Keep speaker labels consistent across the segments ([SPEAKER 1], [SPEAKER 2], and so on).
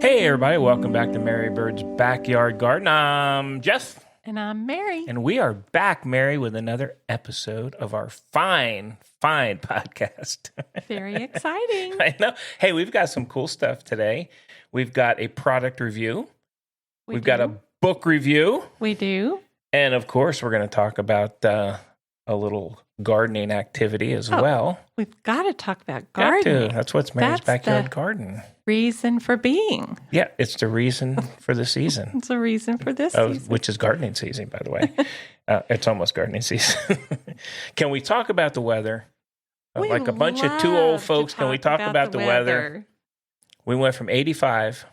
[SPEAKER 1] Hey everybody, welcome back to Mary Bird's Backyard Garden. I'm Jeff.
[SPEAKER 2] And I'm Mary.
[SPEAKER 1] And we are back, Mary, with another episode of our fine podcast.
[SPEAKER 2] Very exciting.
[SPEAKER 1] I know. Hey, we've got some cool stuff today. We've got a product review. We've got a book review.
[SPEAKER 2] We do.
[SPEAKER 1] And of course, we're going to talk about a little gardening activity as well.
[SPEAKER 2] We've got to talk about gardening.
[SPEAKER 1] That's what's Mary's Backyard Garden.
[SPEAKER 2] Reason for being.
[SPEAKER 1] Yeah, it's the reason for the season.
[SPEAKER 2] It's a reason for this season.
[SPEAKER 1] Which is gardening season, by the way. It's almost gardening season. Can we talk about the weather? Like a bunch of two old folks, can we talk about the weather? We went from 85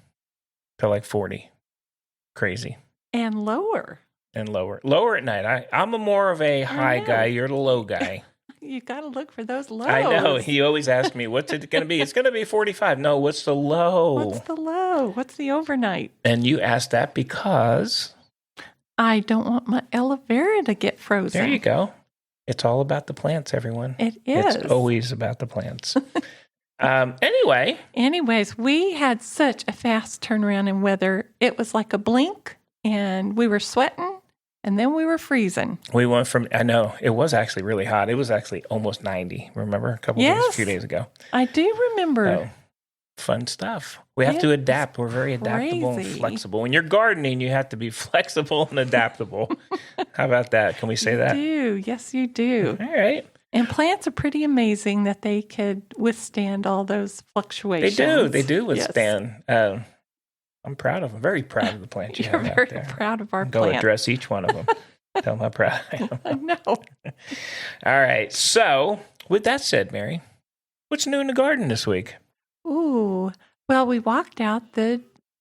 [SPEAKER 1] to like 40. Crazy.
[SPEAKER 2] And lower.
[SPEAKER 1] And lower. Lower at night. I'm more of a high guy. You're the low guy.
[SPEAKER 2] You got to look for those lows.
[SPEAKER 1] I know. He always asks me, what's it going to be? It's going to be 45. No, what's the low?
[SPEAKER 2] What's the low? What's the overnight?
[SPEAKER 1] And you asked that because?
[SPEAKER 2] I don't want my aloe vera to get frozen.
[SPEAKER 1] There you go. It's all about the plants, everyone.
[SPEAKER 2] It is.
[SPEAKER 1] It's always about the plants. Anyways,
[SPEAKER 2] we had such a fast turnaround in weather. It was like a blink, and we were sweating. And then we were freezing.
[SPEAKER 1] We went from, I know, it was actually really hot. It was actually almost 90, remember? A few days ago.
[SPEAKER 2] I do remember.
[SPEAKER 1] Oh, fun stuff. We have to adapt. We're very adaptable and flexible. When you're gardening, you have to be flexible and adaptable. How about that? Can we say that?
[SPEAKER 2] You do. Yes, you do.
[SPEAKER 1] All right.
[SPEAKER 2] And plants are pretty amazing that they could withstand all those fluctuations.
[SPEAKER 1] They do withstand. Yes. I'm proud of them. Very proud of the plants you have out there.
[SPEAKER 2] You're very proud of our
[SPEAKER 1] Go
[SPEAKER 2] plants.
[SPEAKER 1] address each one of them. Tell them how proud I am.
[SPEAKER 2] I know.
[SPEAKER 1] All right. So, with that said, Mary, what's new in the garden this week?
[SPEAKER 2] Ooh. Well, we walked out the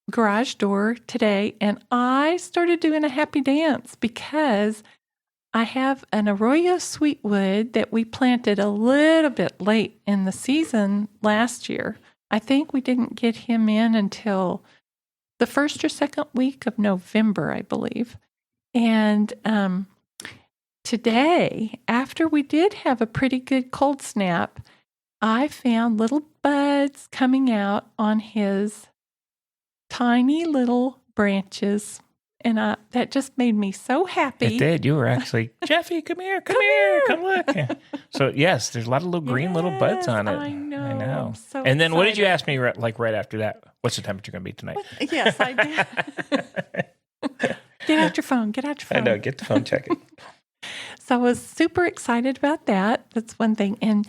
[SPEAKER 2] garage door today, and I started doing a happy dance because I have an Arroyo Sweetwood that we planted a little bit late in the season last year. I think we didn't get him in until the first or second week of November, I believe. And today, after we did have a pretty good cold snap, I found little buds coming out on his tiny little branches. And that just made me so happy.
[SPEAKER 1] It did. You were actually, Jeffy, come here, come look. So, yes, there's a lot of little buds on it.
[SPEAKER 2] I know. So
[SPEAKER 1] and then
[SPEAKER 2] excited.
[SPEAKER 1] What did you ask me right after that? What's the temperature going to be tonight?
[SPEAKER 2] Yes, I did. Get out your phone.
[SPEAKER 1] I know. Get the phone, check it.
[SPEAKER 2] So I was super excited about that. That's one thing. And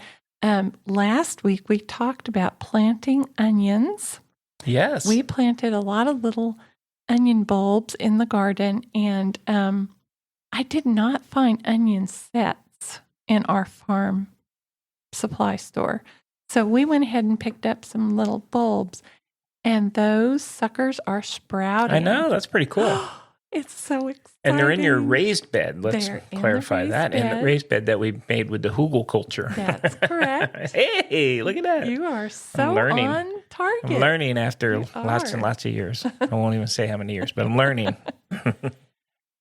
[SPEAKER 2] last week we talked about planting onions.
[SPEAKER 1] Yes.
[SPEAKER 2] We planted a lot of little onion bulbs in the garden, and I did not find onion sets in our farm supply store. So we went ahead and picked up some little bulbs, and those suckers are sprouting.
[SPEAKER 1] I know, that's pretty cool.
[SPEAKER 2] It's so exciting.
[SPEAKER 1] And they're in your raised bed. Let's clarify that.
[SPEAKER 2] In
[SPEAKER 1] the raised bed that we made with the hugel culture.
[SPEAKER 2] That's correct.
[SPEAKER 1] Hey, look at that.
[SPEAKER 2] You are so on target.
[SPEAKER 1] I'm learning after lots and lots of years. I won't even say how many years, but I'm learning.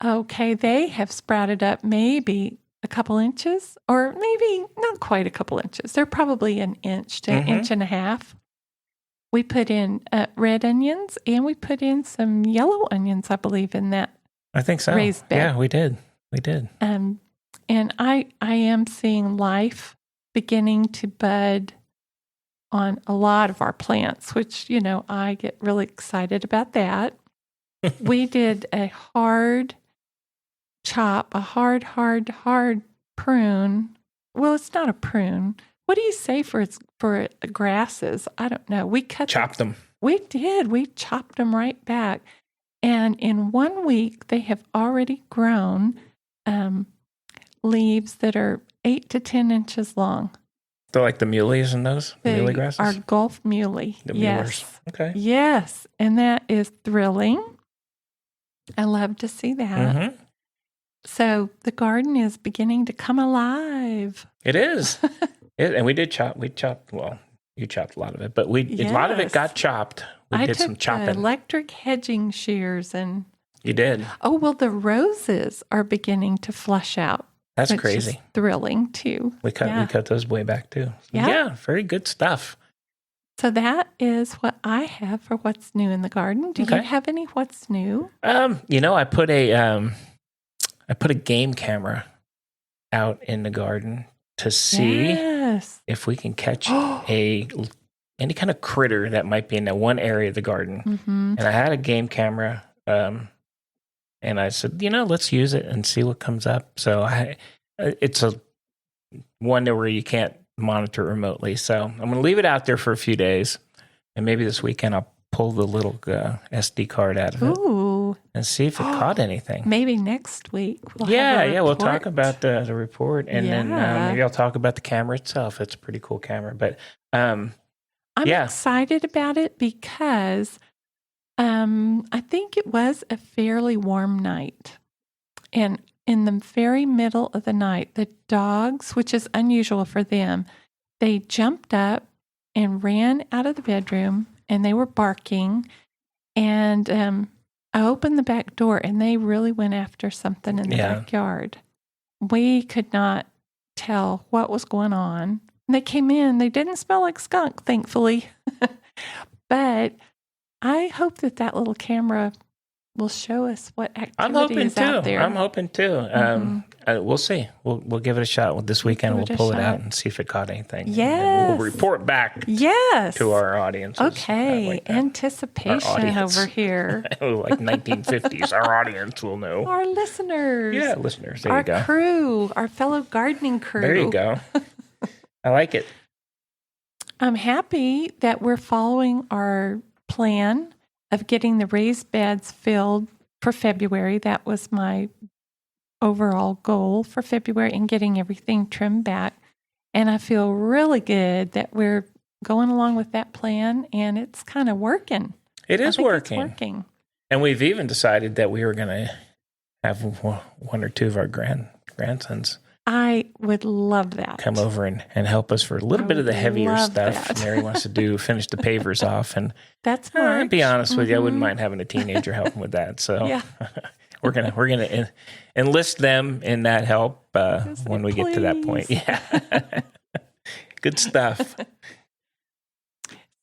[SPEAKER 2] Okay, they have sprouted up maybe a couple inches, or maybe not quite a couple inches. They're probably an inch to an inch and a half. We put in red onions, and we put in some yellow onions, I believe, in that.
[SPEAKER 1] I think so.
[SPEAKER 2] Raised bed.
[SPEAKER 1] Yeah, we did.
[SPEAKER 2] And I am seeing life beginning to bud on a lot of our plants, which, I get really excited about that. We did a hard chop, a hard prune. Well, it's not a prune. What do you say for grasses? I don't know. We
[SPEAKER 1] chopped them.
[SPEAKER 2] We did. We chopped them right back. And in 1 week, they have already grown leaves that are 8 to 10 inches long.
[SPEAKER 1] They're like the muleys and those? The muley grasses?
[SPEAKER 2] Our Gulf muley.
[SPEAKER 1] The
[SPEAKER 2] yes.
[SPEAKER 1] mulers. Okay.
[SPEAKER 2] Yes. And that is thrilling. I love to see that.
[SPEAKER 1] Mm-hmm.
[SPEAKER 2] So the garden is beginning to come alive.
[SPEAKER 1] It is. And we did chop. Well, you chopped a lot of it, but a lot of it got chopped. We did some chopping.
[SPEAKER 2] I took electric hedging shears and...
[SPEAKER 1] You did.
[SPEAKER 2] Oh, well, the roses are beginning to flush out.
[SPEAKER 1] That's crazy.
[SPEAKER 2] Is thrilling, too.
[SPEAKER 1] We cut those way back, too.
[SPEAKER 2] Yeah.
[SPEAKER 1] Yeah, very good stuff.
[SPEAKER 2] So that is what I have for what's new in the garden. Do you have any what's new?
[SPEAKER 1] I put a game camera out in the garden to see if we can catch any kind of critter that might be in that one area of the garden. Mm-hmm. And I had a game camera, and I said, let's use it and see what comes up. So it's a one where you can't monitor remotely. So I'm going to leave it out there for a few days, and maybe this weekend I'll pull the little SD card out of it and see if it caught anything.
[SPEAKER 2] Maybe next week.
[SPEAKER 1] We'll talk about the report, and then maybe I'll talk about the camera itself. It's a pretty cool camera, but I'm
[SPEAKER 2] excited about it because I think it was a fairly warm night, and in the very middle of the night, the dogs, which is unusual for them, they jumped up and ran out of the bedroom, and they were barking. And I opened the back door, and they really went after something in the backyard. We could not tell what was going on. And they came in. They didn't smell like skunk, thankfully. But I hope that little camera will show us what activity is out there.
[SPEAKER 1] I'm hoping too. We'll see. We'll give it a shot this weekend. We'll pull it out and see if it caught anything.
[SPEAKER 2] Yes.
[SPEAKER 1] And we'll report back to our audience.
[SPEAKER 2] Okay. Anticipation over here.
[SPEAKER 1] Like 1950s. Our audience will know.
[SPEAKER 2] Our listeners.
[SPEAKER 1] Yeah, listeners. There you go.
[SPEAKER 2] Our crew. Our fellow gardening crew.
[SPEAKER 1] There you go. I like it.
[SPEAKER 2] I'm happy that we're following our plan of getting the raised beds filled for February. That was my overall goal for February, and getting everything trimmed back. And I feel really good that we're going along with that plan, and it's kind of working.
[SPEAKER 1] It is working.
[SPEAKER 2] It's working.
[SPEAKER 1] And we've even decided that we were going to have one or two of our grandsons.
[SPEAKER 2] I would love that.
[SPEAKER 1] Come over and help us for a little bit of the heavier stuff. Mary wants to finish the pavers off. And
[SPEAKER 2] that's March.
[SPEAKER 1] To be honest with you, I wouldn't mind having a teenager helping with that. So we're gonna enlist them in that help when we get to that point. Yeah. Good stuff.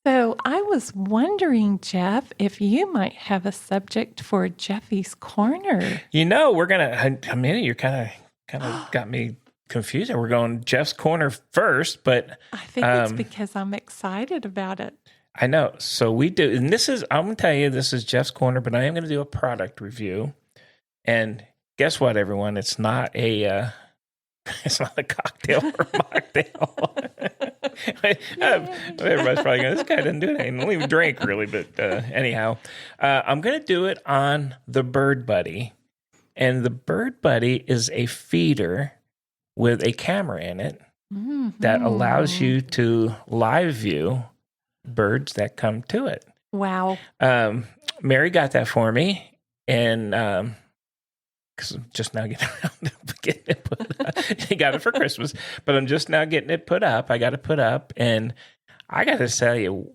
[SPEAKER 2] So I was wondering, Jeff, if you might have a subject for Jeffy's Corner.
[SPEAKER 1] We're gonna. I mean, you're kind of got me confused. We're going Jeff's Corner first, but
[SPEAKER 2] I think it's because I'm excited about it.
[SPEAKER 1] I know. So we do, and I'm going to tell you, this is Jeff's Corner, but I am going to do a product review. And guess what, everyone? It's not a cocktail or a mocktail. Everybody's probably going, this guy doesn't do anything. He don't even drink, really. But anyhow, I'm going to do it on the BirdBuddy. And the BirdBuddy is a feeder with a camera in it that allows you to live view birds that come to it.
[SPEAKER 2] Wow.
[SPEAKER 1] Mary got that for me, and because I'm just now getting around to getting it put up. She got it for Christmas, but I'm just now getting it put up. I got it put up, and I got to tell you,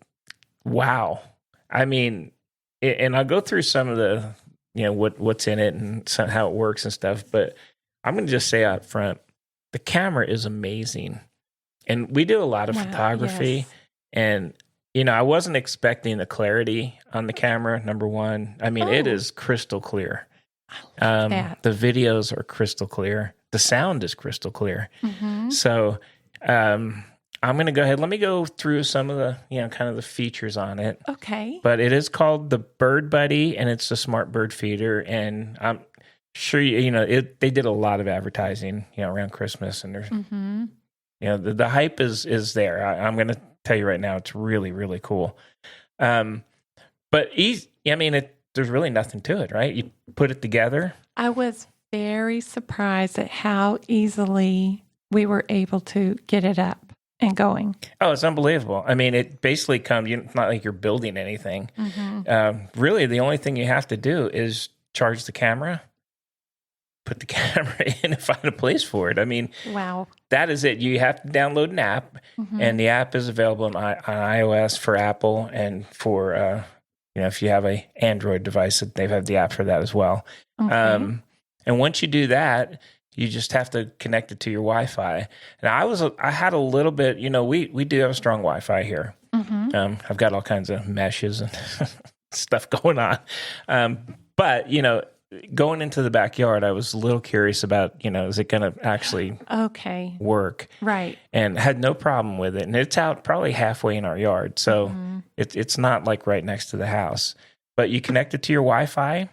[SPEAKER 1] wow. I mean, and I'll go through some of the, what's in it and how it works and stuff. But I'm going to just say out front, the camera is amazing. And we do a lot of photography.
[SPEAKER 2] Yes.
[SPEAKER 1] And, I wasn't expecting the clarity on the camera, number one. I mean, it is crystal clear.
[SPEAKER 2] I love that.
[SPEAKER 1] The videos are crystal clear. The sound is crystal clear. Mm-hmm. So I'm going to go ahead. Let me go through some of the, kind of the features on it.
[SPEAKER 2] Okay.
[SPEAKER 1] But it is called the BirdBuddy, and it's a smart bird feeder. And I'm sure, they did a lot of advertising, around Christmas. And there's, the hype is there. I'm going to tell you right now, it's really, really cool. But there's really nothing to it, right? You put it together.
[SPEAKER 2] I was very surprised at how easily we were able to get it up and going.
[SPEAKER 1] Oh, it's unbelievable. I mean, it basically comes, it's not like you're building anything. Mm-hmm. Really, the only thing you have to do is charge the camera, put the camera in, and find a place for it. I mean,
[SPEAKER 2] wow,
[SPEAKER 1] that is it. You have to download an app, and the app is available on iOS, for Apple, and for, if you have a Android device, they have the app for that as well. Okay. And once you do that, you just have to connect it to your Wi-Fi. And I had a little bit, we do have a strong Wi-Fi here. I've got all kinds of meshes and stuff going on. But, going into the backyard, I was a little curious about, is it going to actually work?
[SPEAKER 2] Right.
[SPEAKER 1] And had no problem with it. And it's out probably halfway in our yard. So it's not like right next to the house. But you connect it to your Wi-Fi.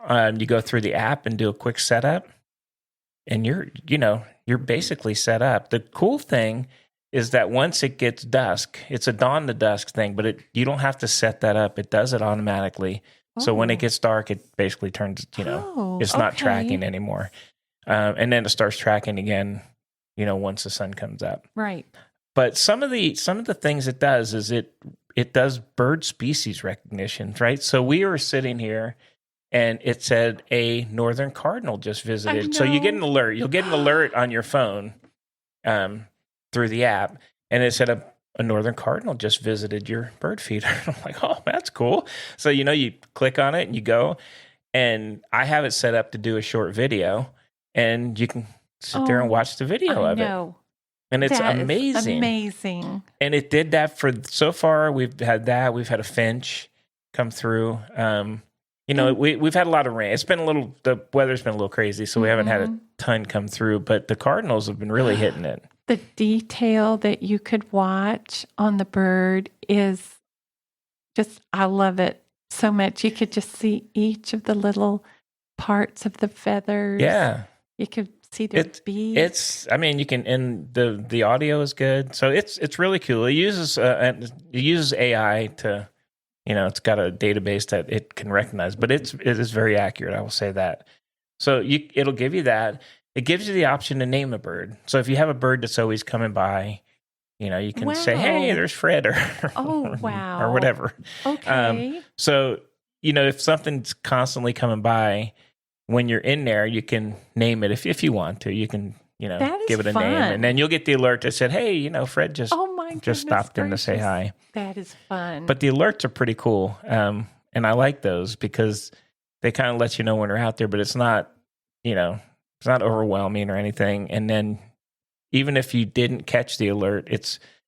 [SPEAKER 1] You go through the app and do a quick setup. And you're basically set up. The cool thing is that once it gets dusk, it's a dawn to dusk thing, but you don't have to set that up. It does it automatically. So when it gets dark, it basically turns, it's not tracking anymore. And then it starts tracking again, once the sun comes up.
[SPEAKER 2] Right.
[SPEAKER 1] But some of the things it does is it does bird species recognition, right? So we were sitting here and it said a northern cardinal just visited. So you get an alert. You'll get an alert on your phone through the app, and it said a northern cardinal just visited your bird feeder. I'm like, oh, that's cool. So, you click on it and you go, and I have it set up to do a short video, and you can sit there and watch the video of it. And it's amazing.
[SPEAKER 2] Amazing.
[SPEAKER 1] And it did that so far. We've had that. We've had a finch come through. We've had a lot of rain. The weather's been a little crazy, so we haven't had a ton come through, but the cardinals have been really hitting it.
[SPEAKER 2] The detail that you could watch on the bird is just, I love it so much. You could just see each of the little parts of the feathers.
[SPEAKER 1] Yeah.
[SPEAKER 2] You could see their beaks.
[SPEAKER 1] You can, and the audio is good. So it's really cool. It uses AI to, it's got a database that it can recognize, but it is very accurate. I will say that. So it'll give you that. It gives you the option to name a bird. So if you have a bird that's always coming by, you can say, hey, there's Fred, or or whatever.
[SPEAKER 2] Okay.
[SPEAKER 1] So, if something's constantly coming by, when you're in there, you can name it if you want to. You can, give it a name. And then you'll get the alert that said, hey, Fred just stopped in to say hi.
[SPEAKER 2] That is fun.
[SPEAKER 1] But the alerts are pretty cool. And I like those because they kind of let you know when they're out there, but it's not, it's not overwhelming or anything. And then even if you didn't catch the alert,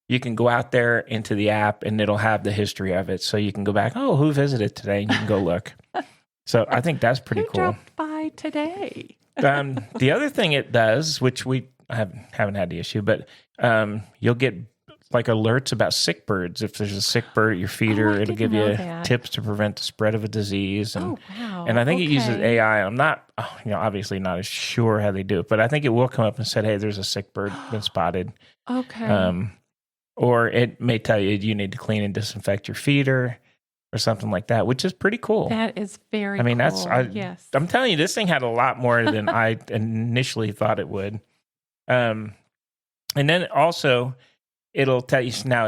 [SPEAKER 1] you can go out there into the app and it'll have the history of it. So you can go back, who visited today? And you can go look. So I think that's pretty cool.
[SPEAKER 2] Who dropped by today?
[SPEAKER 1] The other thing it does, which we haven't had the issue, but you'll get like alerts about sick birds. If there's a sick bird at your feeder, it'll give you tips to prevent the spread of a disease. And, and I think it uses AI. I'm not, obviously not as sure how they do it, but I think it will come up and say, hey, there's a sick bird been spotted.
[SPEAKER 2] Okay.
[SPEAKER 1] Or it may tell you need to clean and disinfect your feeder or something like that, which is pretty cool.
[SPEAKER 2] That is very cool. Yes.
[SPEAKER 1] I'm telling you, this thing had a lot more than I initially thought it would. And then also, it'll tell you now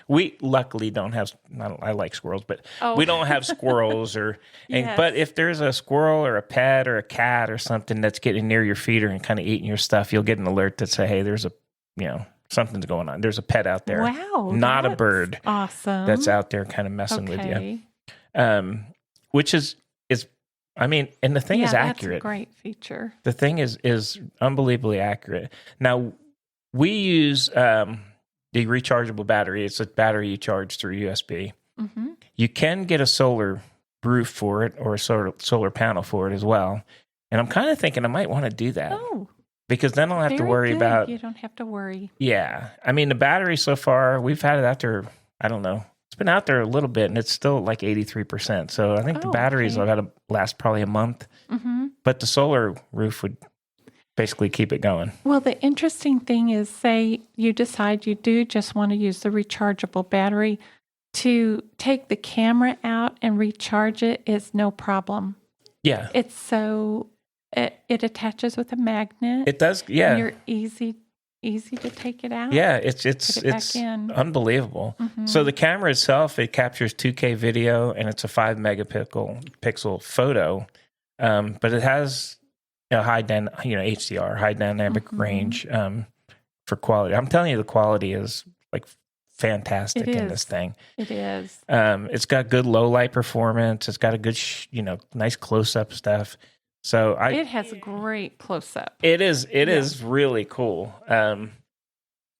[SPEAKER 1] we luckily don't have, I like squirrels, but we don't have squirrels but if there's a squirrel or a pet or a cat or something that's getting near your feeder and kind of eating your stuff, you'll get an alert that say, hey, there's something's going on. There's a pet out there.
[SPEAKER 2] Wow.
[SPEAKER 1] Not a bird.
[SPEAKER 2] Awesome.
[SPEAKER 1] That's out there kind of messing with you. Which is and the thing is accurate.
[SPEAKER 2] That's a great feature.
[SPEAKER 1] The thing is unbelievably accurate. Now, we use the rechargeable battery. It's a battery you charge through USB. Mm-hmm. You can get a solar roof for it or a solar panel for it as well. And I'm kind of thinking I might want to do that.
[SPEAKER 2] Oh,
[SPEAKER 1] because then I'll have to worry about...
[SPEAKER 2] You don't have to worry.
[SPEAKER 1] Yeah. The battery so far, we've had it out there, I don't know. It's been out there a little bit, and it's still like 83%. So I think the batteries are going to last probably a month. Mm-hmm. But the solar roof would basically keep it going.
[SPEAKER 2] Well, the interesting thing is, say you decide you do just want to use the rechargeable battery, to take the camera out and recharge it is no problem.
[SPEAKER 1] Yeah.
[SPEAKER 2] It's so... It attaches with a magnet.
[SPEAKER 1] It does, yeah.
[SPEAKER 2] And you're easy to take it out.
[SPEAKER 1] Yeah, it's unbelievable. Mm-hmm. So the camera itself, it captures 2K video and it's a 5 megapixel photo, but it has HDR, high dynamic range for quality. I'm telling you, the quality is like fantastic in this thing.
[SPEAKER 2] It is.
[SPEAKER 1] It's got good low light performance. It's got a good, nice close up stuff. So
[SPEAKER 2] it has a great close up.
[SPEAKER 1] It is really cool.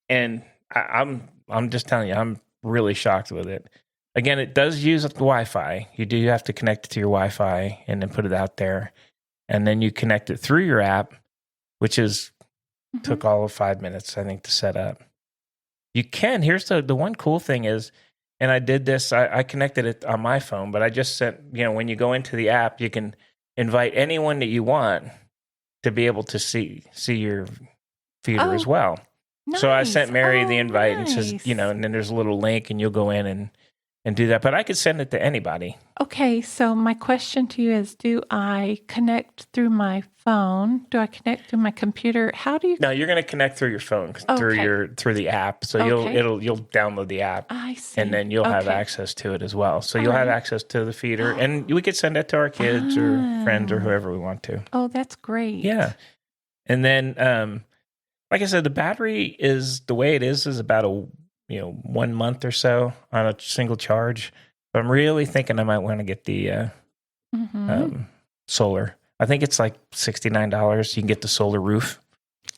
[SPEAKER 1] And I'm just telling you, I'm really shocked with it. Again, it does use Wi-Fi. You do have to connect it to your Wi-Fi and then put it out there, and then you connect it through your app, which took all of 5 minutes, I think, to set up. You can. Here's the one cool thing is, and I did this. I connected it on my phone, but I just sent. When you go into the app, you can invite anyone that you want to be able to see your feeder as well. Nice. So I sent Mary the invite and says, and then there's a little link, and you'll go in and do that. But I could send it to anybody. Okay, so my question to you is, do I connect through my phone? Do I connect through my computer? How do you? No, you're going to connect through your phone, through the app. So you'll download the app. I see. And then you'll have access to it as well. So you'll have access to the feeder, and we could send it to our kids or friends or whoever we want to. Oh, that's great. Yeah. And then, like I said, the battery is the way it is about 1 month or so on a single charge. But I'm really thinking I might want to get the solar. I think it's like $69. You can get the solar roof,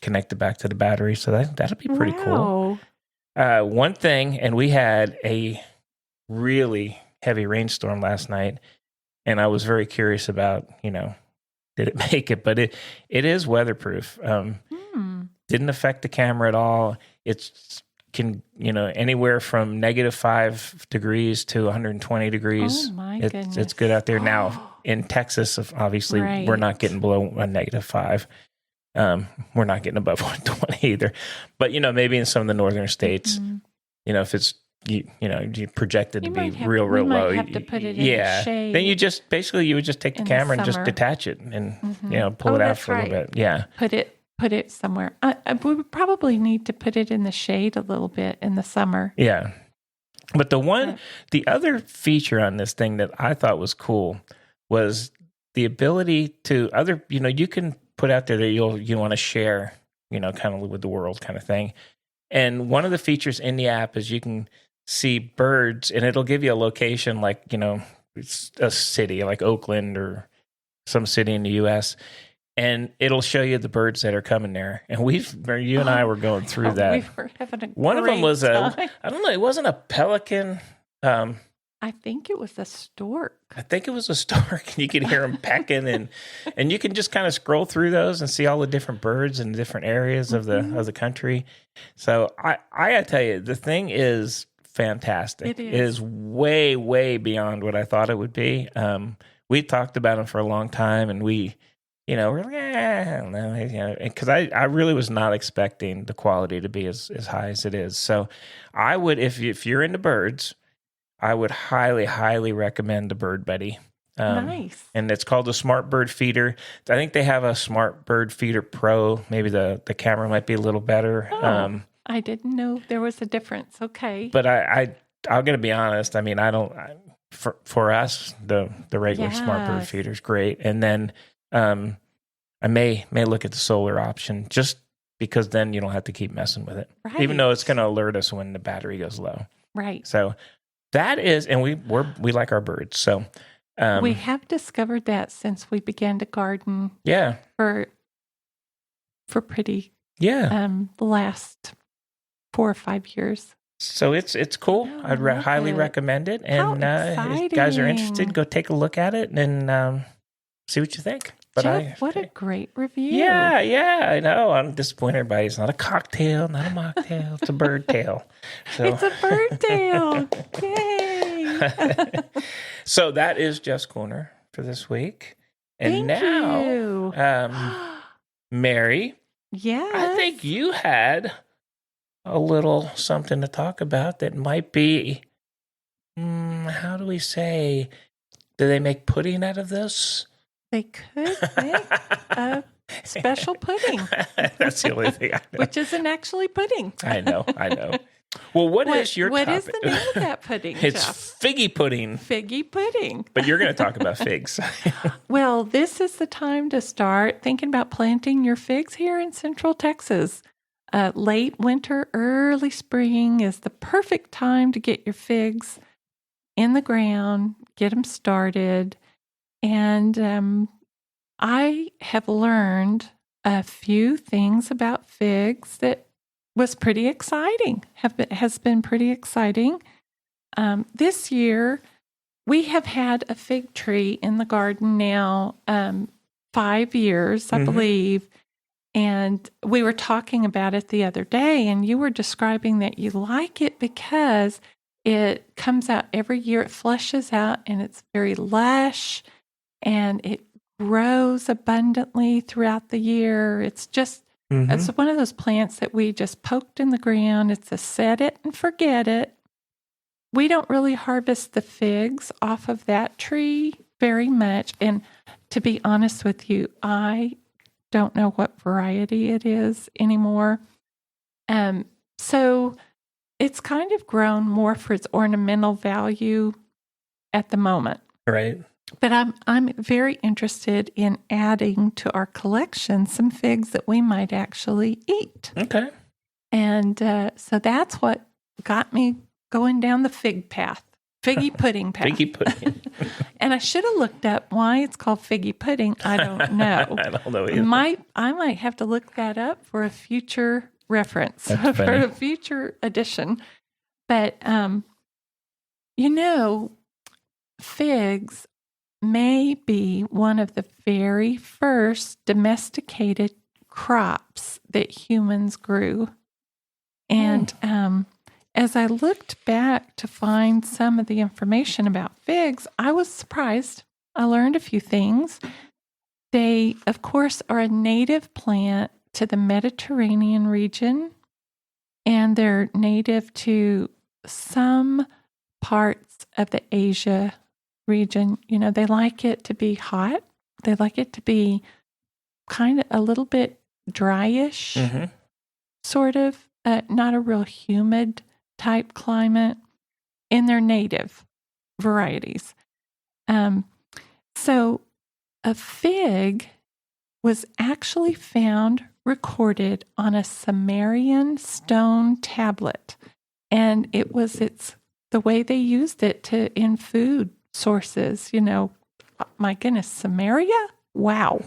[SPEAKER 1] connect it back to the battery. So that'll be pretty cool. One thing, and we had a really heavy rainstorm last night, and I was very curious about, did it make it? But it is weatherproof. Didn't affect the camera at all. It's anywhere from -5 degrees to 120 degrees. Oh my goodness. It's good out there. Now in Texas, obviously we're not getting below a -5. We're not getting above 120 either. But maybe in some of the northern states, if it's you projected to be real low. You might have to put it in the shade. Then you would just take the camera and just detach it and pull it out for a little bit. Yeah. Put it somewhere. We would probably need to put it in the shade a little bit in the summer. Yeah. But the other feature on this thing that I thought was cool was the ability to you can put out there that you want to share, kind of with the world kind of thing. And one of the features in the app is you can see birds, and it'll give you a location like, it's a city like Oakland or some city in the U.S., and it'll show you the birds that are coming there. And you and I were going through that. We were having a One of them was I don't know, it wasn't a pelican. I think it was a stork. And you could hear them pecking, and you can just kind of scroll through those and see all the different birds in different areas of the country. So I gotta tell you, the thing is fantastic. It is way, way beyond what I thought it would be. We talked about it for a long time, and we're like, I don't know, because I really was not expecting the quality to be as high as it is. So I would, if you're into birds, I would highly, highly recommend the BirdBuddy. Nice. And it's called the Smart Bird Feeder. I think they have a Smart Bird Feeder Pro. Maybe the camera might be a little better. Oh, I didn't know there was a difference. Okay. But I'm going to be honest. I mean, for us, the regular Smart Bird Feeder is great. And then I may look at the solar option just because then you don't have to keep messing with it. Right. Even though it's going to alert us when the battery goes low. Right. So that is, and we like our birds. So we have discovered that since we began to garden. Yeah. For pretty the last 4 or 5 years. So it's cool. I'd highly recommend it. And if you guys are interested, go take a look at it and see what you think. But Jeff, what a great review. Yeah, I know. I'm disappointed everybody. It's not a cocktail, not a mocktail. It's a bird tail. So. It's a bird tail. Yay. So that is Jeff's Corner for this week. And Thank you. Mary. Yeah. I think you had a little something to talk about that might be, how do we say, do they make pudding out of this? They could make a special pudding. That's the only thing I know. Which isn't actually pudding. I know. Well, what is your topic? What is the name of that pudding, It's Jeff? Figgy pudding. Figgy pudding. But you're going to talk about figs. Well, this is the time to start thinking about planting your figs here in Central Texas. Late winter, early spring is the perfect time to get your figs in the ground, get them started. And I have learned a few things about figs that
[SPEAKER 2] was pretty exciting, has been pretty exciting. This year, we have had a fig tree in the garden now 5 years, I believe. And we were talking about it the other day, and you were describing that you like it because it comes out every year. It flushes out, and it's very lush, and it grows abundantly throughout the year. It's just, it's one of those plants that we just poked in the ground. It's a set it and forget it. We don't really harvest the figs off of that tree very much. And to be honest with you, I don't know what variety it is anymore. So it's kind of grown more for its ornamental value at the moment.
[SPEAKER 1] Right.
[SPEAKER 2] But I'm very interested in adding to our collection some figs that we might actually eat.
[SPEAKER 1] Okay.
[SPEAKER 2] And so that's what got me going down the fig path. Figgy pudding path.
[SPEAKER 1] Figgy pudding.
[SPEAKER 2] And I should have looked up why it's called figgy pudding. I don't know.
[SPEAKER 1] I don't know either.
[SPEAKER 2] I might have to look that up for a future reference,
[SPEAKER 1] That's
[SPEAKER 2] for
[SPEAKER 1] funny.
[SPEAKER 2] a future edition. But, figs may be one of the very first domesticated crops that humans grew. And as I looked back to find some of the information about figs, I was surprised. I learned a few things. They, of course, are a native plant to the Mediterranean region, and they're native to some parts of the Asia region. You know, they like it to be hot. They like it to be kind of a little bit dryish, sort of, not a real humid type climate, and they're native varieties. So a fig was actually found recorded on a Sumerian stone tablet, and it's the way they used it in food sources. You know, my goodness, Samaria? Wow.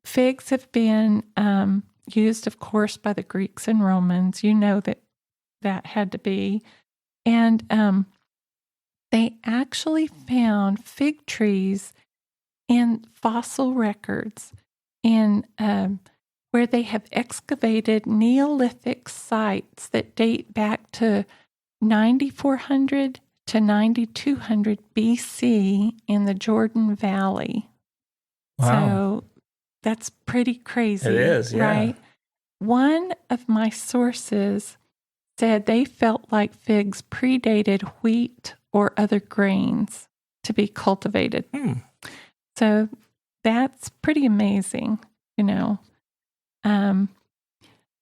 [SPEAKER 2] Figs have been used, of course, by the Greeks and Romans. You know that had to be. And they actually found fig trees in fossil records in where they have excavated Neolithic sites that date back to 9400 to 9200 BC in the Jordan Valley.
[SPEAKER 1] Wow.
[SPEAKER 2] So that's pretty crazy.
[SPEAKER 1] It is, yeah.
[SPEAKER 2] Right? One of my sources said they felt like figs predated wheat or other grains to be cultivated. So that's pretty amazing, you know.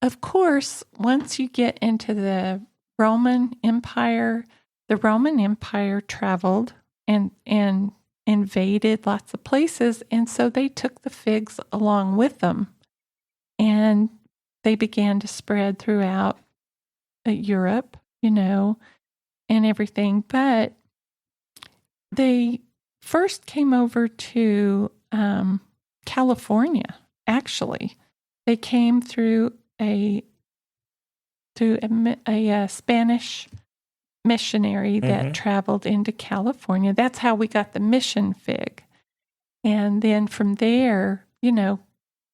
[SPEAKER 2] Of course, once you get into the Roman Empire traveled and invaded lots of places, and so they took the figs along with them, and they began to spread throughout Europe, you know, and everything. But they first came over to California, actually. They came through a Spanish missionary that traveled into California. That's how we got the mission fig. And then from there, you know,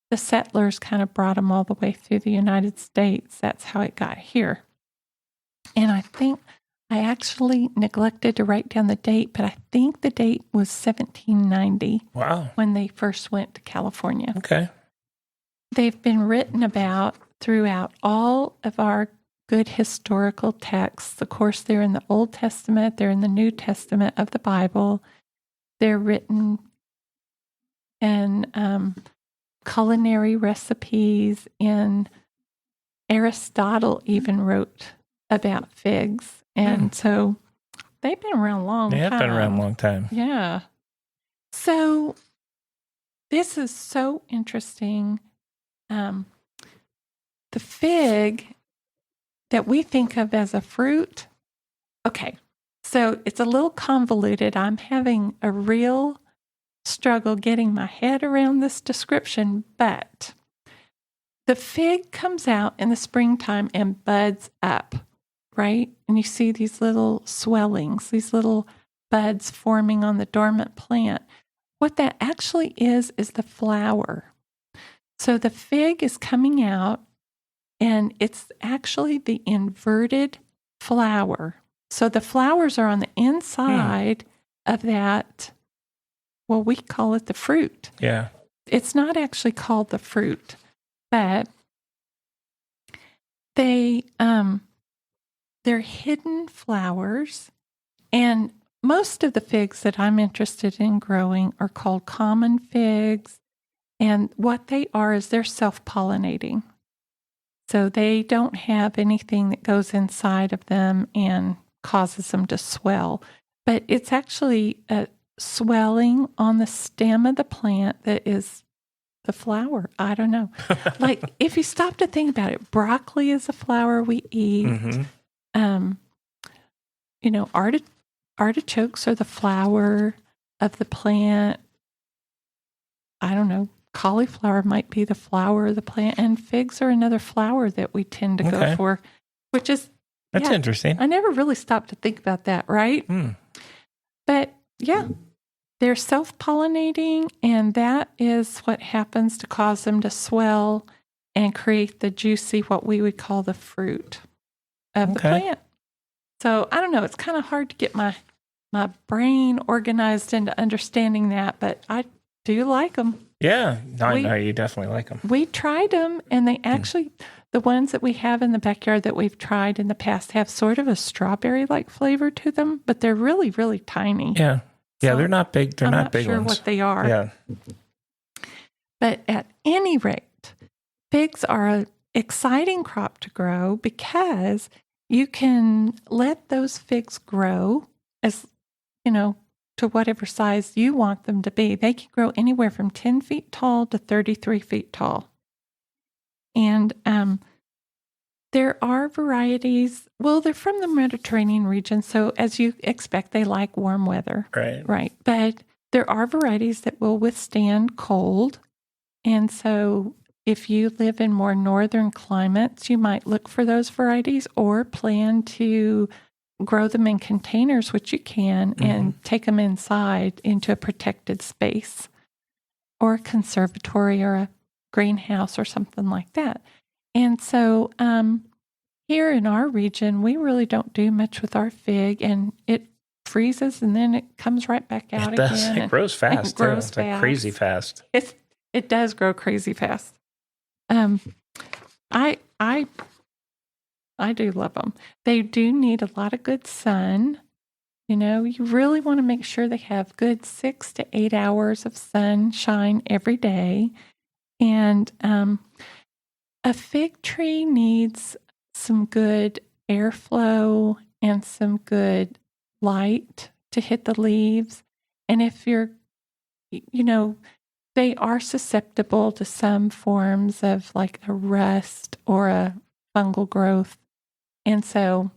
[SPEAKER 2] the settlers kind of brought them all the way through the United States. That's how it got here. And I think I actually neglected to write down the date, but I think the date was 1790.
[SPEAKER 1] Wow.
[SPEAKER 2] When they first went to California.
[SPEAKER 1] Okay.
[SPEAKER 2] They've been written about throughout all of our good historical texts. Of course, they're in the Old Testament, they're in the New Testament of the Bible. They're written in culinary recipes, in Aristotle even wrote about figs. And so they've been around a long time.
[SPEAKER 1] They have been around a long time.
[SPEAKER 2] Yeah. So this is so interesting. The fig that we think of as a fruit, okay, so it's a little convoluted. I'm having a real struggle getting my head around this description, but the fig comes out in the springtime and buds up, right? And you see these little swellings, these little buds forming on the dormant plant. What that actually is the flower. So the fig is coming out, and it's actually the inverted flower. So the flowers are on the inside of that, well, we call it the fruit.
[SPEAKER 1] Yeah.
[SPEAKER 2] It's not actually called the fruit, but they're hidden flowers. And most of the figs that I'm interested in growing are called common figs. And what they are is they're self-pollinating. So they don't have anything that goes inside of them and causes them to swell. But it's actually a swelling on the stem of the plant that is the flower. I don't know. Like, if you stop to think about it, broccoli is a flower we eat. Mm-hmm. Artichokes are the flower of the plant. I don't know. Cauliflower might be the flower of the plant, and figs are another flower that we tend to go for, which is
[SPEAKER 1] that's interesting.
[SPEAKER 2] I never really stopped to think about that, right? But yeah, they're self-pollinating, and that is what happens to cause them to swell and create the juicy, what we would call the fruit of the plant. So I don't know. It's kind of hard to get my brain organized into understanding that, but I do like them.
[SPEAKER 1] Yeah, I know you definitely like them.
[SPEAKER 2] We tried them, and they actually, the ones that we have in the backyard that we've tried in the past have sort of a strawberry-like flavor to them, but they're really, really tiny.
[SPEAKER 1] Yeah. Yeah, so they're not big. They're not big ones.
[SPEAKER 2] I'm not sure what they are.
[SPEAKER 1] Yeah.
[SPEAKER 2] But at any rate, figs are an exciting crop to grow because you can let those figs grow as, to whatever size you want them to be. They can grow anywhere from 10 feet tall to 33 feet tall. And there are varieties, well, they're from the Mediterranean region, so as you expect, they like warm weather. Right. But there are varieties that will withstand cold. And so if you live in more northern climates, you might look for those varieties or plan to grow them in containers, which you can, and take them inside into a protected space or a conservatory or a greenhouse or something like that. And so here in our region, we really don't do much with our fig, and it freezes and then it comes right back out again.
[SPEAKER 1] It does. It grows fast. It grows fast. Like crazy fast.
[SPEAKER 2] It does grow crazy fast. I do love them. They do need a lot of good sun. You really want to make sure they have good 6 to 8 hours of sunshine every day. And a fig tree needs some good airflow and some good light to hit the leaves. And if you're, they are susceptible to some forms of like a rust or a fungal growth. And so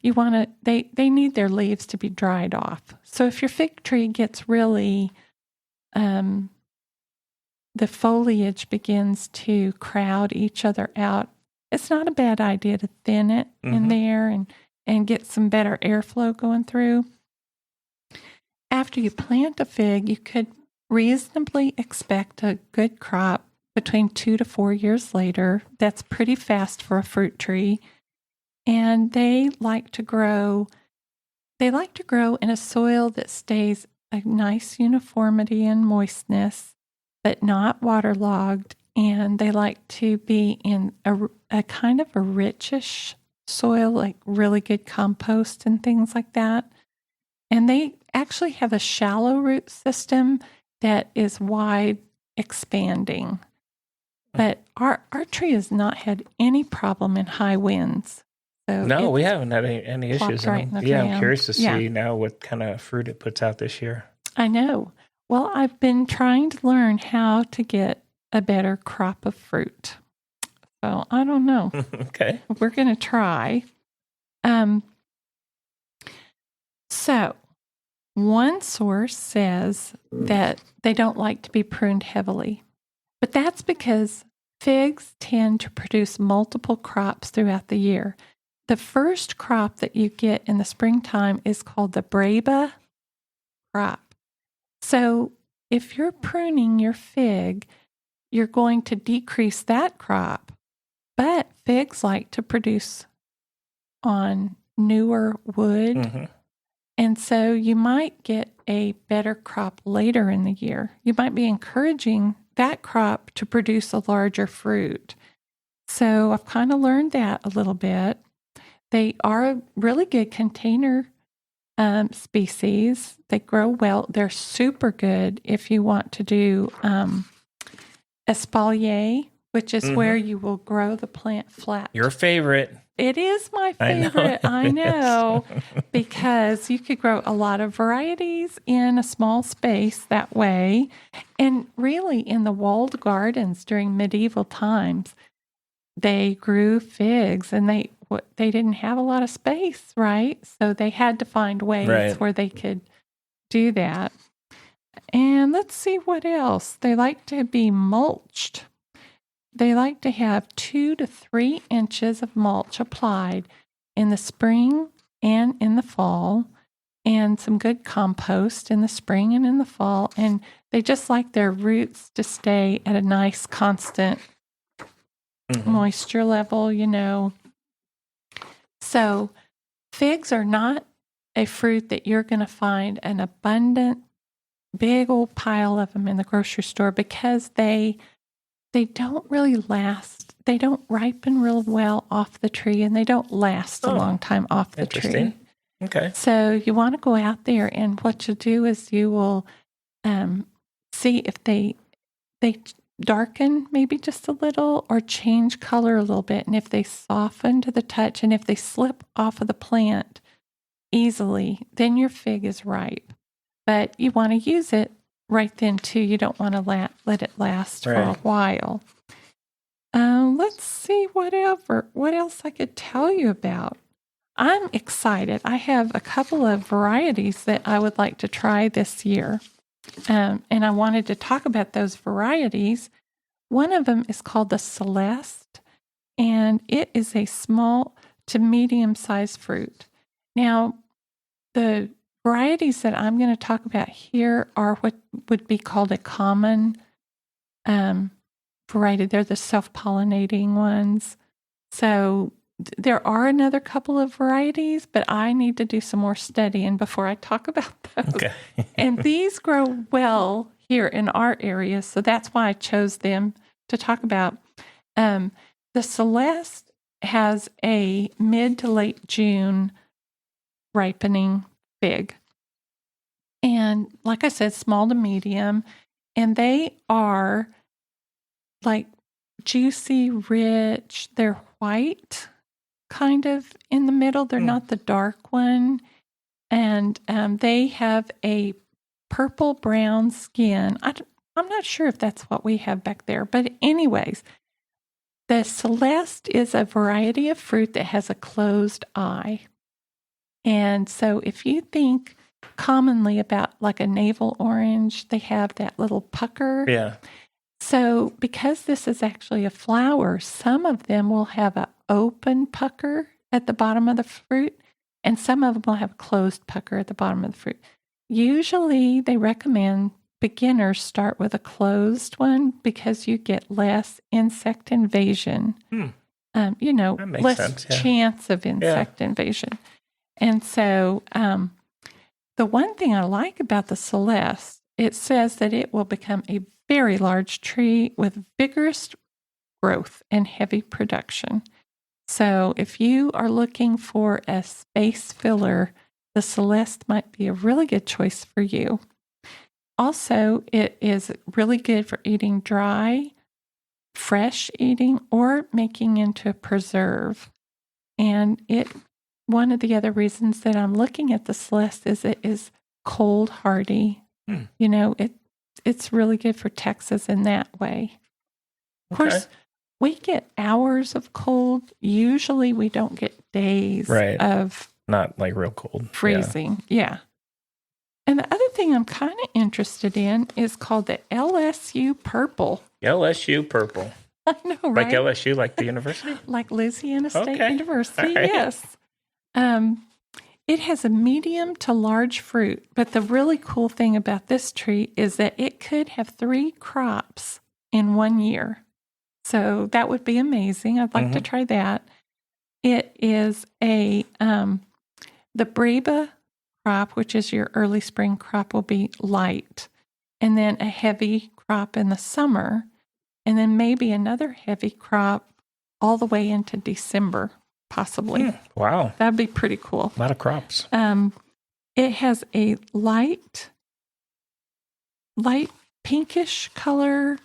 [SPEAKER 2] you want to, they need their leaves to be dried off. So if your fig tree gets really, the foliage begins to crowd each other out, it's not a bad idea to thin it in there and get some better airflow going through. After you plant a fig, you could reasonably expect a good crop between 2 to 4 years later. That's pretty fast for a fruit tree. And they like to grow in a soil that stays a nice uniformity and moistness, but not waterlogged. And they like to be in a kind of a richish soil, like really good compost and things like that. And they actually have a shallow root system that is wide expanding. But our tree has not had any problem in high winds. So
[SPEAKER 1] no, we haven't had any issues.
[SPEAKER 2] Right
[SPEAKER 1] I'm curious to see now what kind of fruit it puts out this year.
[SPEAKER 2] I know. Well, I've been trying to learn how to get a better crop of fruit. So I don't know.
[SPEAKER 1] Okay.
[SPEAKER 2] We're going to try. So one source says that they don't like to be pruned heavily, but that's because figs tend to produce multiple crops throughout the year. The first crop that you get in the springtime is called the Braba crop. So if you're pruning your fig, you're going to decrease that crop. But figs like to produce on newer wood. Mm-hmm. And so you might get a better crop later in the year. You might be encouraging that crop to produce a larger fruit. So I've kind of learned that a little bit. They are a really good container species. They grow well. They're super good if you want to do espalier, which is where you will grow the plant flat.
[SPEAKER 1] Your favorite.
[SPEAKER 2] It is my favorite. I know because you could grow a lot of varieties in a small space that way. And really, in the walled gardens during medieval times, they grew figs, and they didn't have a lot of space, right? So they had to find ways where they could do that. And let's see what else. They like to be mulched. They like to have 2 to 3 inches of mulch applied in the spring and in the fall, and some good compost in the spring and in the fall. And they just like their roots to stay at a nice constant moisture level, you know. So figs are not a fruit that you're going to find an abundant, big old pile of them in the grocery store because they don't really last. They don't ripen real well off the tree, and they don't last a long time off the tree.
[SPEAKER 1] Okay.
[SPEAKER 2] So you want to go out there, and what you'll do is you will see if they darken maybe just a little or change color a little bit. And if they soften to the touch, and if they slip off of the plant easily, then your fig is ripe. But you want to use it right then, too. You don't want to let it last for a while. Let's see what else I could tell you about. I'm excited. I have a couple of varieties that I would like to try this year. And I wanted to talk about those varieties. One of them is called the Celeste, and it is a small to medium-sized fruit. Now, the varieties that I'm going to talk about here are what would be called a common variety. They're the self-pollinating ones. So there are another couple of varieties, but I need to do some more studying before I talk about those. Okay. And these grow well here in our area, so that's why I chose them to talk about. The Celeste has a mid to late June ripening fig. And like I said, small to medium, and they are like juicy, rich. They're white, kind of in the middle. They're not the dark one. And they have a purple-brown skin. I'm not sure if that's what we have back there. But anyways, the Celeste is a variety of fruit that has a closed eye. And so if you think commonly about like a navel orange, they have that little pucker.
[SPEAKER 1] Yeah.
[SPEAKER 2] So because this is actually a flower, some of them will have an open pucker at the bottom of the fruit, and some of them will have a closed pucker at the bottom of the fruit. Usually they recommend beginners start with a closed one because you get less insect invasion. Less chance of insect invasion. And so the one thing I like about the Celeste, it says that it will become a very large tree with vigorous growth and heavy production. So if you are looking for a space filler, the Celeste might be a really good choice for you. Also, it is really good for eating dry, fresh eating, or making into a preserve. And one of the other reasons that I'm looking at the Celeste is it is cold hardy. You know, it's really good for Texas in that way. Of course, we get hours of cold. Usually we don't get days of
[SPEAKER 1] not like real cold.
[SPEAKER 2] Freezing. Yeah. And the other thing I'm kind of interested in is called the LSU Purple.
[SPEAKER 1] LSU Purple.
[SPEAKER 2] I know, right?
[SPEAKER 1] Like LSU, like the university?
[SPEAKER 2] Like Louisiana State
[SPEAKER 1] Okay.
[SPEAKER 2] University,
[SPEAKER 1] All right.
[SPEAKER 2] yes. It has a medium to large fruit, but the really cool thing about this tree is that it could have 3 crops in 1 year. So that would be amazing. I'd like to try that. It is the Breba crop, which is your early spring crop, will be light, and then a heavy crop in the summer, and then maybe another heavy crop all the way into December, possibly.
[SPEAKER 1] Wow.
[SPEAKER 2] That'd be pretty cool.
[SPEAKER 1] A lot of crops.
[SPEAKER 2] It has a light pinkish color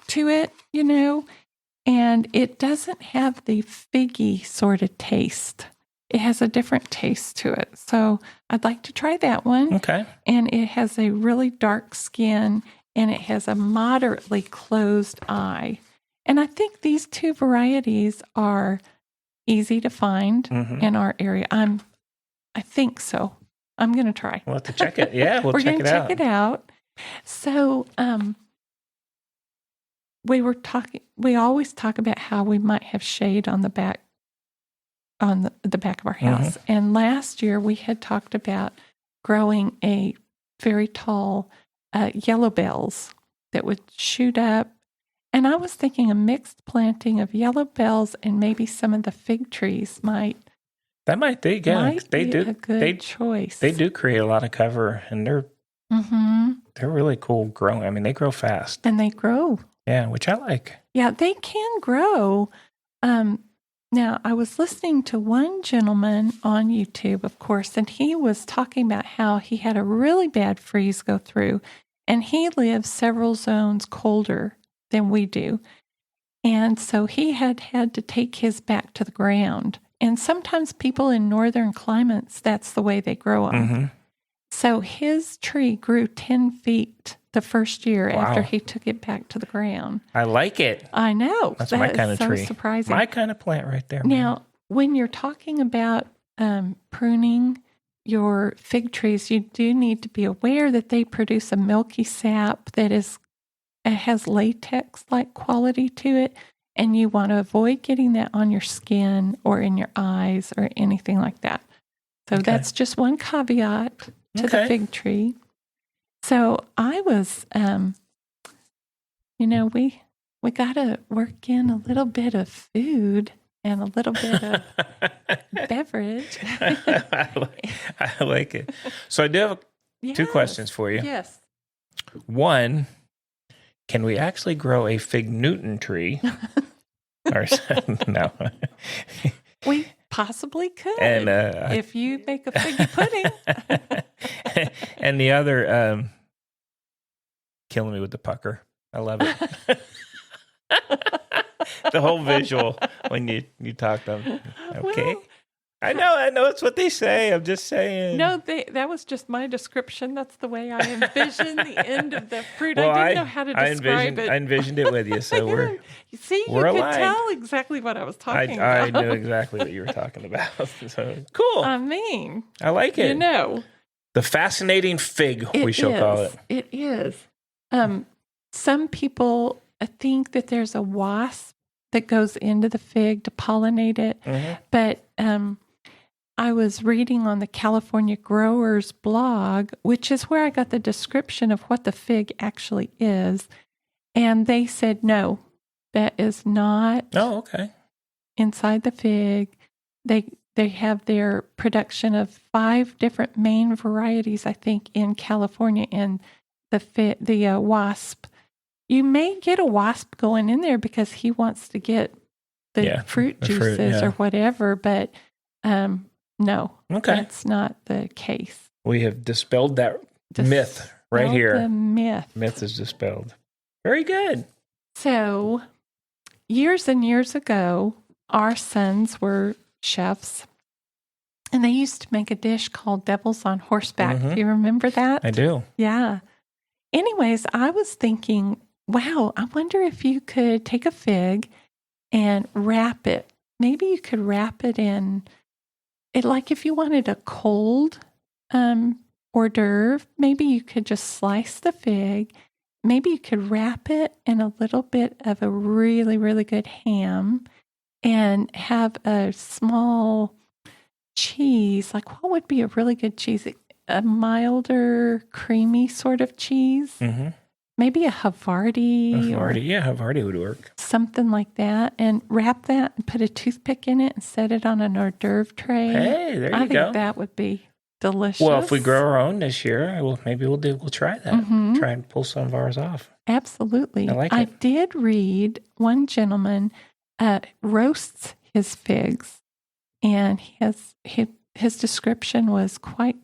[SPEAKER 2] to it, and it doesn't have the figgy sort of taste. It has a different taste to it. So I'd like to try that one.
[SPEAKER 1] Okay.
[SPEAKER 2] And it has a really dark skin, and it has a moderately closed eye. And I think these 2 varieties are easy to find in our area. I think so. I'm going to try.
[SPEAKER 1] We'll have to check it. Yeah, we're
[SPEAKER 2] going to check it out. So we always talk about how we might have shade on the back of our house. And last year we had talked about growing a very tall yellow bells that would shoot up. And I was thinking a mixed planting of yellow bells and maybe some of the fig trees might
[SPEAKER 1] be
[SPEAKER 2] a good choice.
[SPEAKER 1] They do create a lot of cover, and they're really cool growing. I mean, they grow fast.
[SPEAKER 2] And they grow.
[SPEAKER 1] Yeah, which I like.
[SPEAKER 2] Yeah, they can grow. Now, I was listening to one gentleman on YouTube, of course, and he was talking about how he had a really bad freeze go through, and he lives several zones colder than we do. And so he had to take his back to the ground. And sometimes people in northern climates, that's the way they grow them. So his tree grew 10 feet the first year after he took it back to the ground.
[SPEAKER 1] I like it.
[SPEAKER 2] I know.
[SPEAKER 1] That's my kind of
[SPEAKER 2] so
[SPEAKER 1] tree.
[SPEAKER 2] Surprising.
[SPEAKER 1] My kind of plant right there.
[SPEAKER 2] Now, when you're talking about pruning your fig trees, you do need to be aware that they produce a milky sap that has latex-like quality to it, and you want to avoid getting that on your skin or in your eyes or anything like that. So that's just one caveat to the fig tree. So I was, we got to work in a little bit of food and a little bit of beverage.
[SPEAKER 1] I like it. So I do have 2 questions for you.
[SPEAKER 2] Yes.
[SPEAKER 1] One, can we actually grow a fig Newton tree? Or no.
[SPEAKER 2] We possibly could.
[SPEAKER 1] And
[SPEAKER 2] if you make a figgy pudding.
[SPEAKER 1] And the other, killing me with the pucker. I love it. The whole visual when you talk to them. Okay. Well, I know it's what they say. I'm just saying.
[SPEAKER 2] No, that was just my description. That's the way I envisioned the end of the fruit. Well, I didn't know how to describe it.
[SPEAKER 1] I envisioned it with you, so we're
[SPEAKER 2] you could tell exactly what I was talking about.
[SPEAKER 1] I knew exactly what you were talking about. So cool.
[SPEAKER 2] I
[SPEAKER 1] like it. The fascinating fig, we shall call it.
[SPEAKER 2] It is. Some people think that there's a wasp that goes into the fig to pollinate it, but I was reading on the California Growers blog, which is where I got the description of what the fig actually is, and they said no, that is not inside the fig. They have their production of 5 different main varieties, I think, in California, and the wasp. You may get a wasp going in there because he wants to get the fruit juices or whatever, but no, that's not the case.
[SPEAKER 1] We have dispelled that myth right here.
[SPEAKER 2] The
[SPEAKER 1] myth is dispelled. Very good.
[SPEAKER 2] So, years and years ago, our sons were chefs, and they used to make a dish called Devils on Horseback. Do you remember that?
[SPEAKER 1] I do.
[SPEAKER 2] Yeah. Anyways, I was thinking, wow, I wonder if you could take a fig and wrap it. Maybe you could wrap it in, like if you wanted a cold hors d'oeuvre, maybe you could just slice the fig maybe you could wrap it in a little bit of a really, really good ham and have a small cheese. Like, what would be a really good cheese? A milder, creamy sort of cheese.
[SPEAKER 1] Mm-hmm.
[SPEAKER 2] Maybe a Havarti.
[SPEAKER 1] Havarti would work.
[SPEAKER 2] Something like that. And wrap that and put a toothpick in it and set it on an hors d'oeuvre tray.
[SPEAKER 1] Hey, there you go.
[SPEAKER 2] I think that would be delicious.
[SPEAKER 1] Well, if we grow our own this year, maybe we'll try that.
[SPEAKER 2] Mm-hmm.
[SPEAKER 1] Try and pull some of ours off.
[SPEAKER 2] Absolutely.
[SPEAKER 1] I like it.
[SPEAKER 2] I did read one gentleman roasts his figs, and his description was quite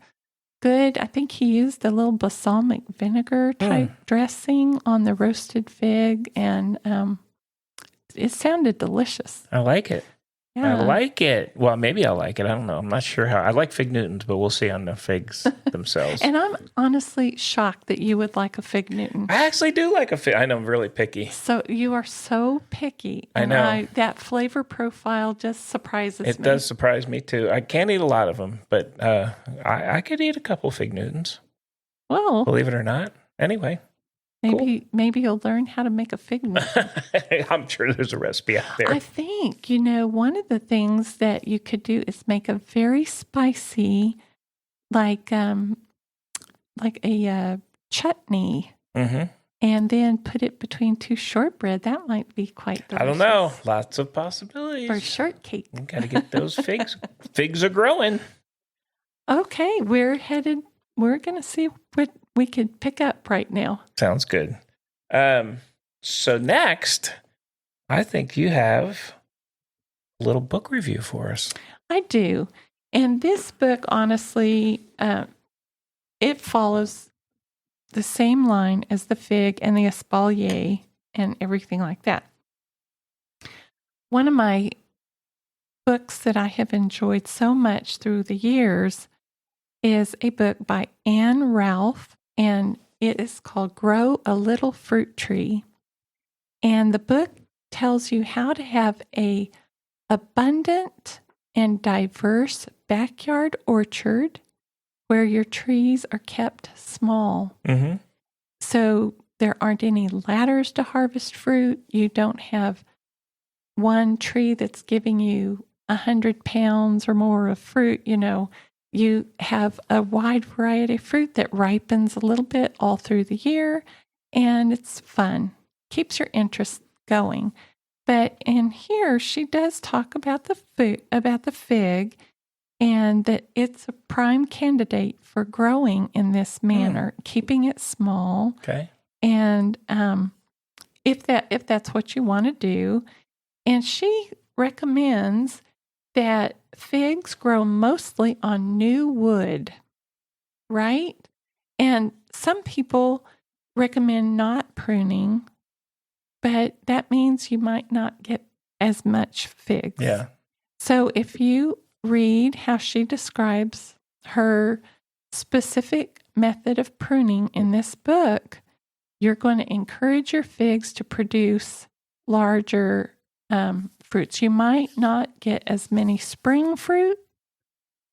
[SPEAKER 2] good. I think he used a little balsamic vinegar type dressing on the roasted fig, and it sounded delicious.
[SPEAKER 1] I like it.
[SPEAKER 2] Yeah.
[SPEAKER 1] I like it. Well, maybe I'll like it. I don't know. I'm not sure how. I like fig Newtons, but we'll see on the figs themselves.
[SPEAKER 2] And I'm honestly shocked that you would like a fig Newton.
[SPEAKER 1] I actually do like a fig. I know I'm really picky.
[SPEAKER 2] So you are so picky.
[SPEAKER 1] I know.
[SPEAKER 2] That flavor profile just surprises me.
[SPEAKER 1] It does surprise me too. I can't eat a lot of them, but I could eat a couple fig Newtons.
[SPEAKER 2] Well,
[SPEAKER 1] believe it or not. Anyway.
[SPEAKER 2] Maybe you'll learn how to make a fig Newton.
[SPEAKER 1] I'm sure there's a recipe out there.
[SPEAKER 2] I think, one of the things that you could do is make a very spicy, like a chutney, and then put it between two shortbread. That might be quite delicious.
[SPEAKER 1] I don't know. Lots of possibilities.
[SPEAKER 2] For shortcake.
[SPEAKER 1] You got to get those figs. Figs are growing.
[SPEAKER 2] Okay, we're headed. We're going to see what we could pick up right now.
[SPEAKER 1] Sounds good. So next, I think you have a little book review for us.
[SPEAKER 2] I do. And this book, honestly, it follows the same line as the fig and the espalier and everything like that. One of my books that I have enjoyed so much through the years is a book by Anne Ralph, and it is called Grow a Little Fruit Tree. And the book tells you how to have a abundant and diverse backyard orchard where your trees are kept small.
[SPEAKER 1] Mm-hmm.
[SPEAKER 2] So there aren't any ladders to harvest fruit. You don't have one tree that's giving you 100 pounds or more of fruit, You have a wide variety of fruit that ripens a little bit all through the year, and it's fun. Keeps your interest going. But in here, she does talk about the fig, and that it's a prime candidate for growing in this manner, keeping it small.
[SPEAKER 1] Okay.
[SPEAKER 2] And if that's what you want to do, and she recommends that figs grow mostly on new wood, right? And some people recommend not pruning, but that means you might not get as much figs.
[SPEAKER 1] Yeah.
[SPEAKER 2] So if you read how she describes her specific method of pruning in this book, you're going to encourage your figs to produce larger fruits. You might not get as many spring fruit.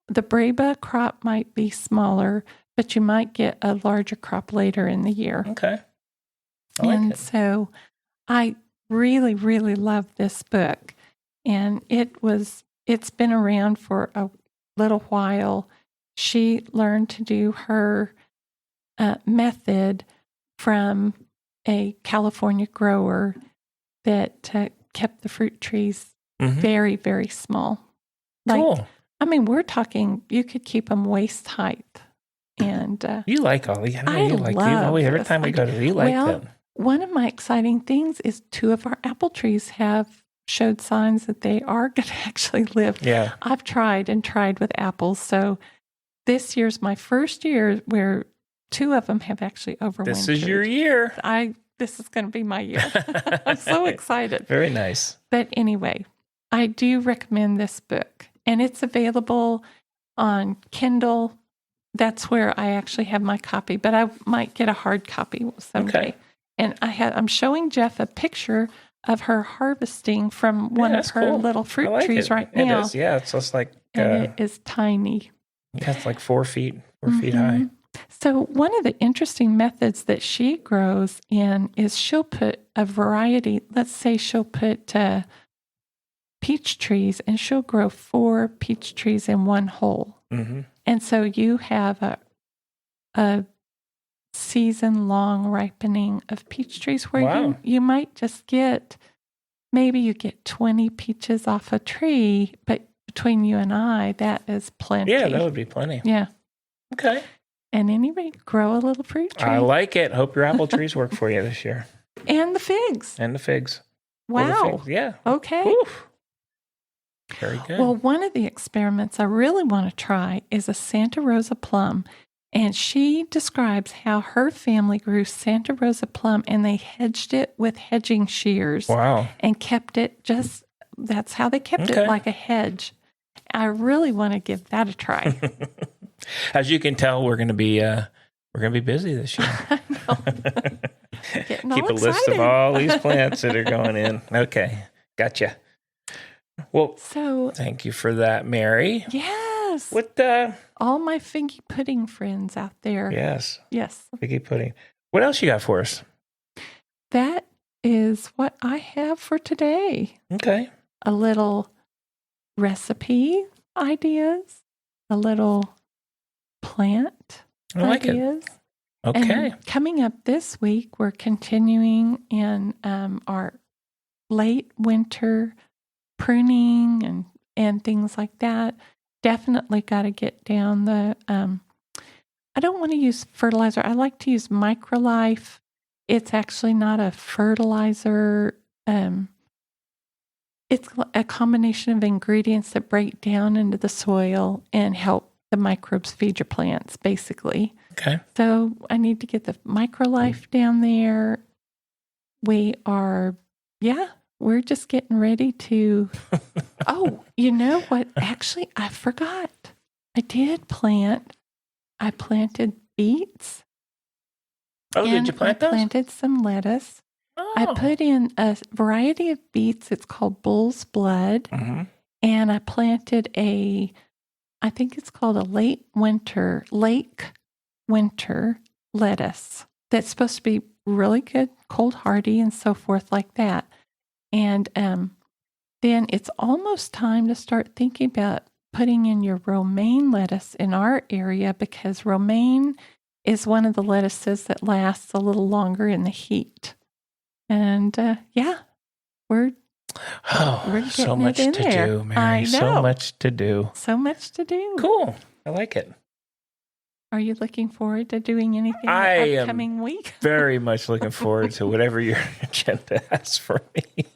[SPEAKER 2] The Breba crop might be smaller, but you might get a larger crop later in the year.
[SPEAKER 1] Okay. I like it.
[SPEAKER 2] So I really, really love this book. And it's been around for a little while. She learned to do her method from a California grower that kept the fruit trees very, very small.
[SPEAKER 1] Cool.
[SPEAKER 2] I mean, we're talking, you could keep them waist height. And
[SPEAKER 1] you like all these.
[SPEAKER 2] I
[SPEAKER 1] like
[SPEAKER 2] love
[SPEAKER 1] these. Always, every
[SPEAKER 2] this.
[SPEAKER 1] time we go to, you like them.
[SPEAKER 2] One of my exciting things is 2 of our apple trees have showed signs that they are going to actually live.
[SPEAKER 1] Yeah.
[SPEAKER 2] I've tried with apples. So this year's my first year where 2 of them have actually overwintered.
[SPEAKER 1] This is your year.
[SPEAKER 2] This is going to be my year. I'm so excited.
[SPEAKER 1] Very nice.
[SPEAKER 2] But anyway, I do recommend this book. And it's available on Kindle. That's where I actually have my copy, but I might get a hard copy someday.
[SPEAKER 1] Okay.
[SPEAKER 2] And I'm showing Jeff a picture of her harvesting from one of her little fruit trees right now.
[SPEAKER 1] It is, yeah. It's just like...
[SPEAKER 2] and it is tiny.
[SPEAKER 1] Yeah, it's like 4 feet high.
[SPEAKER 2] So one of the interesting methods that she grows in is she'll put a variety. Let's say she'll put peach trees, and she'll grow 4 peach trees in one hole.
[SPEAKER 1] Mm-hmm.
[SPEAKER 2] And so you have a season-long ripening of peach trees where you might just get, maybe you get 20 peaches off a tree, but between you and I, that is plenty.
[SPEAKER 1] Yeah, that would be plenty.
[SPEAKER 2] Yeah.
[SPEAKER 1] Okay.
[SPEAKER 2] And anyway, grow a little fruit tree.
[SPEAKER 1] I like it. Hope your apple trees work for you this year.
[SPEAKER 2] And the figs.
[SPEAKER 1] And the figs.
[SPEAKER 2] Wow.
[SPEAKER 1] Well, the figs, yeah.
[SPEAKER 2] Okay.
[SPEAKER 1] Oof. Very good.
[SPEAKER 2] Well, one of the experiments I really want to try is a Santa Rosa plum. And she describes how her family grew Santa Rosa plum, and they hedged it with hedging shears.
[SPEAKER 1] Wow.
[SPEAKER 2] And kept it just, that's how they kept it, like a hedge. I really want to give that a try.
[SPEAKER 1] As you can tell, we're going to be busy this year.
[SPEAKER 2] I know.
[SPEAKER 1] Keep a list of all these plants that are going in. Okay, gotcha. Well, so thank you for that, Mary.
[SPEAKER 2] Yes.
[SPEAKER 1] What
[SPEAKER 2] all my figgy pudding friends out there.
[SPEAKER 1] Yes.
[SPEAKER 2] Yes.
[SPEAKER 1] Figgy pudding. What else you got for us?
[SPEAKER 2] That is what I have for today.
[SPEAKER 1] Okay.
[SPEAKER 2] A little recipe ideas, a little plant ideas.
[SPEAKER 1] Okay.
[SPEAKER 2] And coming up this week, we're continuing in our late winter pruning and things like that. Definitely got to get down the, I don't want to use fertilizer. I like to use Microlife. It's actually not a fertilizer. It's a combination of ingredients that break down into the soil and help the microbes feed your plants, basically.
[SPEAKER 1] Okay.
[SPEAKER 2] So I need to get the Microlife down there. We're just getting ready to. Oh, you know what? Actually, I forgot. I planted beets.
[SPEAKER 1] Oh, did you plant those?
[SPEAKER 2] I planted some lettuce.
[SPEAKER 1] Oh.
[SPEAKER 2] I put in a variety of beets. It's called bull's blood.
[SPEAKER 1] Mm-hmm.
[SPEAKER 2] And I planted I think it's called a lake winter lettuce that's supposed to be really good, cold hardy and so forth like that. And then it's almost time to start thinking about putting in your romaine lettuce in our area, because romaine is one of the lettuces that lasts a little longer in the heat. And we're
[SPEAKER 1] so much to do, Mary.
[SPEAKER 2] I know.
[SPEAKER 1] So much to do.
[SPEAKER 2] So much to do.
[SPEAKER 1] Cool. I like it.
[SPEAKER 2] Are you looking forward to doing anything
[SPEAKER 1] the
[SPEAKER 2] upcoming week?
[SPEAKER 1] Very much looking forward to whatever your agenda has for me.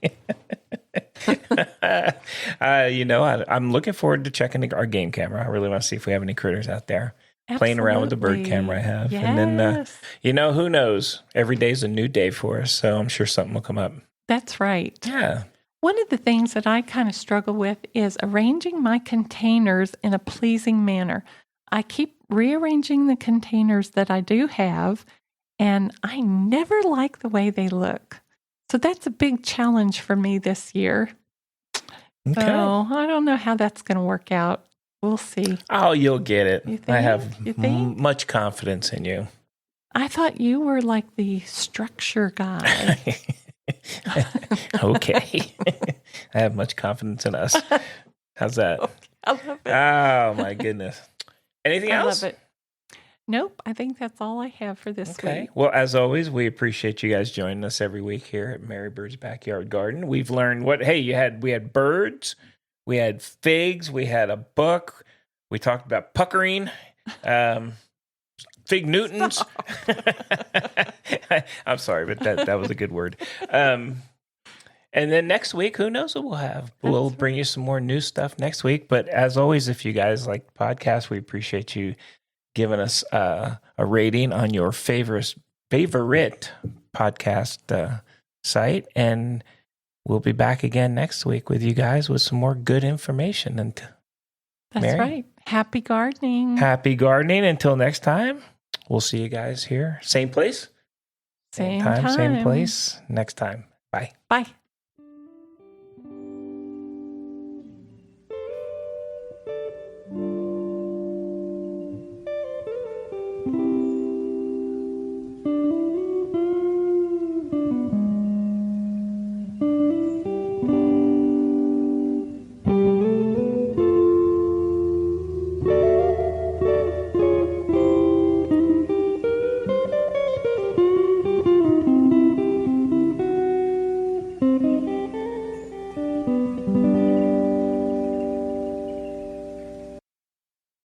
[SPEAKER 1] I'm looking forward to checking our game camera. I really want to see if we have any critters out there.
[SPEAKER 2] Absolutely.
[SPEAKER 1] Playing around with the bird camera I have.
[SPEAKER 2] Yes.
[SPEAKER 1] And then, who knows? Every day's a new day for us, so I'm sure something will come up.
[SPEAKER 2] That's right.
[SPEAKER 1] Yeah.
[SPEAKER 2] One of the things that I kind of struggle with is arranging my containers in a pleasing manner. I keep rearranging the containers that I do have, and I never like the way they look. So that's a big challenge for me this year.
[SPEAKER 1] Okay.
[SPEAKER 2] So I don't know how that's going to work out. We'll see.
[SPEAKER 1] Oh, you'll get it.
[SPEAKER 2] You think?
[SPEAKER 1] I have much confidence in you.
[SPEAKER 2] I thought you were like the structure guy.
[SPEAKER 1] Okay. I have much confidence in us. How's that?
[SPEAKER 2] I love it.
[SPEAKER 1] Oh, my goodness. Anything else?
[SPEAKER 2] I love it. Nope. I think that's all I have for this week.
[SPEAKER 1] Well, as always, we appreciate you guys joining us every week here at Mary Bird's Backyard Garden. We've learned we had birds, we had figs, we had a book, we talked about puckering, fig Newtons. I'm sorry, but that was a good word. And then next week, who knows what we'll have? We'll bring you some more new stuff next week. But as always, if you guys like the podcast, we appreciate you giving us a rating on your favorite podcast site. And we'll be back again next week with you guys with some more good information. And
[SPEAKER 2] that's
[SPEAKER 1] Mary,
[SPEAKER 2] right. Happy gardening.
[SPEAKER 1] Happy gardening. Until next time, we'll see you guys here. Same place.
[SPEAKER 2] Same
[SPEAKER 1] time. Same
[SPEAKER 2] time.
[SPEAKER 1] place. Next time. Bye.
[SPEAKER 2] Bye.